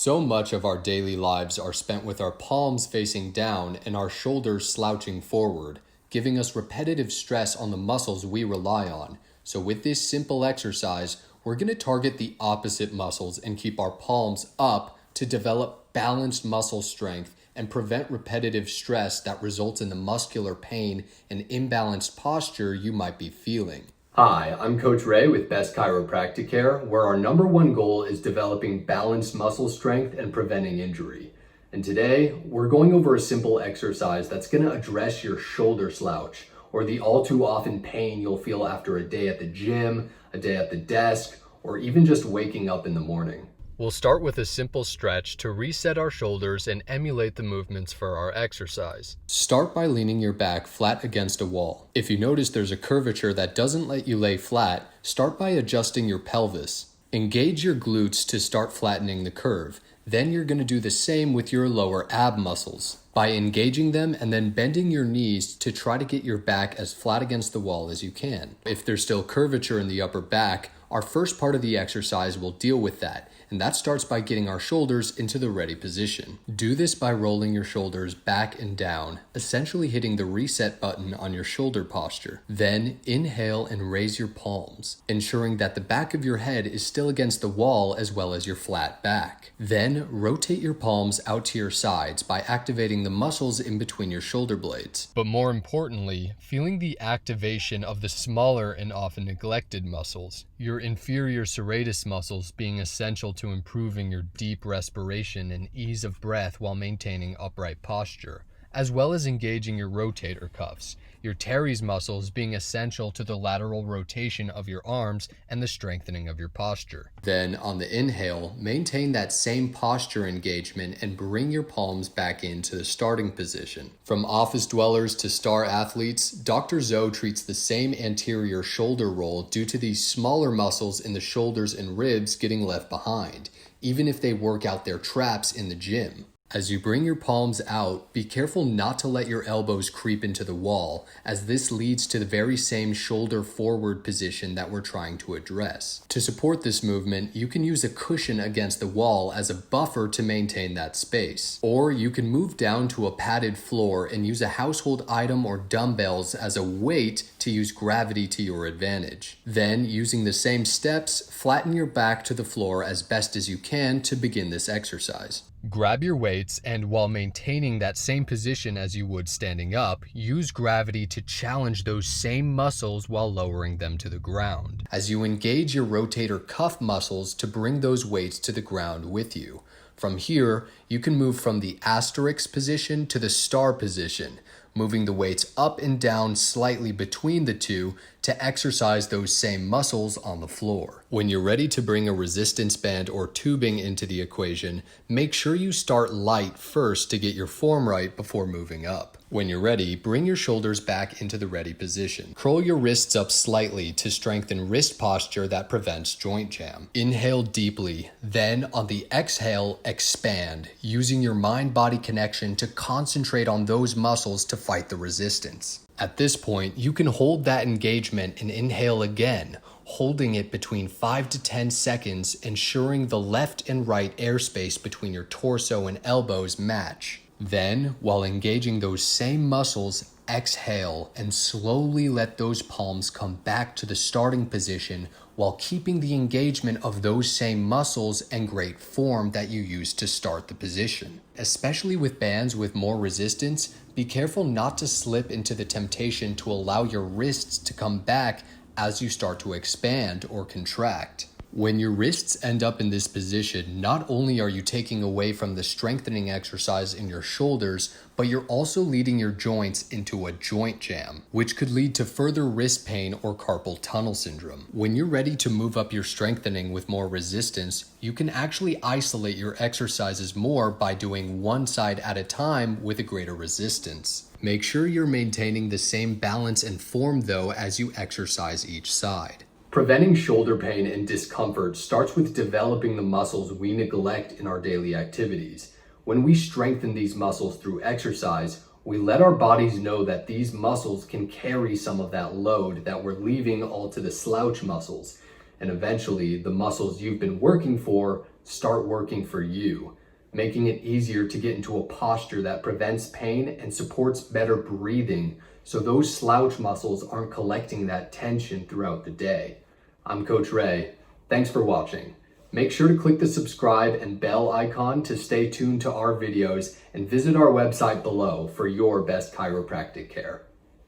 So much of our daily lives are spent with our palms facing down and our shoulders slouching forward, giving us repetitive stress on the muscles we rely on. So with this simple exercise, we're going to target the opposite muscles and keep our palms up to develop balanced muscle strength and prevent repetitive stress that results in the muscular pain and imbalanced posture you might be feeling. Hi, I'm Coach Ray with Best Chiropractic Care, where our number one goal is developing balanced muscle strength and preventing injury. And today, we're going over a simple exercise that's going to address your shoulder slouch, or the all too often pain you'll feel after a day at the gym, a day at the desk, or even just waking up in the morning. We'll start with a simple stretch to reset our shoulders and emulate the movements for our exercise. Start by leaning your back flat against a wall. If you notice there's a curvature that doesn't let you lay flat, start by adjusting your pelvis. Engage your glutes to start flattening the curve. Then you're going to do the same with your lower ab muscles by engaging them and then bending your knees to try to get your back as flat against the wall as you can. If there's still curvature in the upper back, our first part of the exercise will deal with that, and that starts by getting our shoulders into the ready position. Do this by rolling your shoulders back and down, essentially hitting the reset button on your shoulder posture. Then inhale and raise your palms, ensuring that the back of your head is still against the wall as well as your flat back. Then rotate your palms out to your sides by activating the muscles in between your shoulder blades. But more importantly, feeling the activation of the smaller and often neglected muscles, your inferior serratus muscles being essential to improving your deep respiration and ease of breath while maintaining upright posture, as well as engaging your rotator cuffs, your teres muscles being essential to the lateral rotation of your arms and the strengthening of your posture. Then on the inhale, maintain that same posture engagement and bring your palms back into the starting position. From office dwellers to star athletes, Dr. Zoe treats the same anterior shoulder roll due to these smaller muscles in the shoulders and ribs getting left behind, even if they work out their traps in the gym. As you bring your palms out, be careful not to let your elbows creep into the wall, as this leads to the very same shoulder forward position that we're trying to address. To support this movement, you can use a cushion against the wall as a buffer to maintain that space. Or you can move down to a padded floor and use a household item or dumbbells as a weight to use gravity to your advantage. Then, using the same steps, flatten your back to the floor as best as you can to begin this exercise. Grab your weights and, while maintaining that same position as you would standing up, use gravity to challenge those same muscles while lowering them to the ground, as you engage your rotator cuff muscles to bring those weights to the ground with you. From here, you can move from the asterisk position to the star position, moving the weights up and down slightly between the two to exercise those same muscles on the floor. When you're ready to bring a resistance band or tubing into the equation, make sure you start light first to get your form right before moving up. When you're ready, bring your shoulders back into the ready position. Curl your wrists up slightly to strengthen wrist posture that prevents joint jam. Inhale deeply, then on the exhale, expand, using your mind-body connection to concentrate on those muscles to fight the resistance. At this point, you can hold that engagement and inhale again, holding it between 5 to 10 seconds, ensuring the left and right airspace between your torso and elbows match. Then, while engaging those same muscles, exhale and slowly let those palms come back to the starting position while keeping the engagement of those same muscles and great form that you used to start the position. Especially with bands with more resistance, be careful not to slip into the temptation to allow your wrists to come back as you start to expand or contract. When your wrists end up in this position, not only are you taking away from the strengthening exercise in your shoulders, but you're also leading your joints into a joint jam, which could lead to further wrist pain or carpal tunnel syndrome. When you're ready to move up your strengthening with more resistance, you can actually isolate your exercises more by doing one side at a time with a greater resistance. Make sure you're maintaining the same balance and form though as you exercise each side. Preventing shoulder pain and discomfort starts with developing the muscles we neglect in our daily activities. When we strengthen these muscles through exercise, we let our bodies know that these muscles can carry some of that load that we're leaving all to the slouch muscles. And eventually, the muscles you've been working for start working for you, making it easier to get into a posture that prevents pain and supports better breathing so those slouch muscles aren't collecting that tension throughout the day. I'm Coach Ray. Thanks for watching. Make sure to click the subscribe and bell icon to stay tuned to our videos and visit our website below for your best chiropractic care.